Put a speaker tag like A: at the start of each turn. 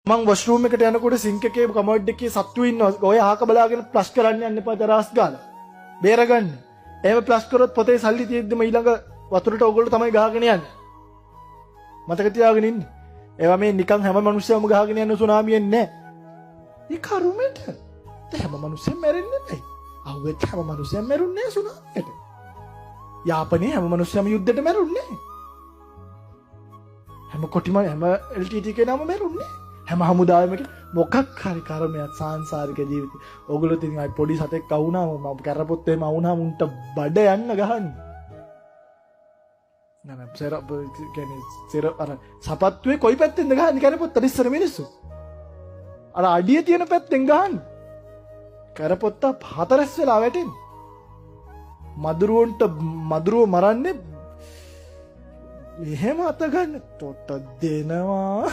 A: මං වොෂ්රූම් එකට යනකොට සිංක් එකේ කමෝඩ් එකේ සත්තු ඉන්නවා. ඔය ආක බලාගෙන ප්ලස් කරන්න යන්න එපා දරස් ගාලා. බේරගන්න. එහෙම ප්ලස් කරොත් පොතේ සල්ලි තියෙද්දිම ඊළඟ වතුරට ඕගොල්ලෝ තමයි ගහගෙන යන්නේ. මතක තියාගෙන ඉන්න. ඒවා මේ නිකන් හැම මිනිස්සෙම ගහගෙන යන සුනාමියෙන් නෑ. ඒ කරුමෙට. හැම මිනිස්සෙම මැරෙන්නේ නැහැ. අහුවෙච්ච හැම මිනිස්සෙම මැරුන්නේ නැහැ සුනාමියට. යාපනයේ හැම මිනිස්සෙම යුද්ධෙට මැරුන්නේ නැහැ. හැම කොටිම හැම LTT කෙනාම මැරුන්නේ නැහැ. හැම හමුදාවෙම මොකක් හරි කර්මයක් සාංශාරික ජීවිතේ. ඕගොල්ලෝ ඉතින් අය පොඩි සතෙක් අවුනාම මම කරපොත් එහෙම අවුනාම උන්ට බඩ යන්න ගහන්නේ. නෑ සෙර අර සපත්තුවේ කොයි පැත්තෙන්ද ගහන්නේ කරපොත්තට ඉස්සර මිනිස්සු. අර අඩිය තියෙන පැත්තෙන් ගහන්නේ. කරපොත්ත හතරස් වෙලා වැටෙන්නේ. මදුරුව මරන්නේ එහෙම අත ගන්න තොට දෙනවා.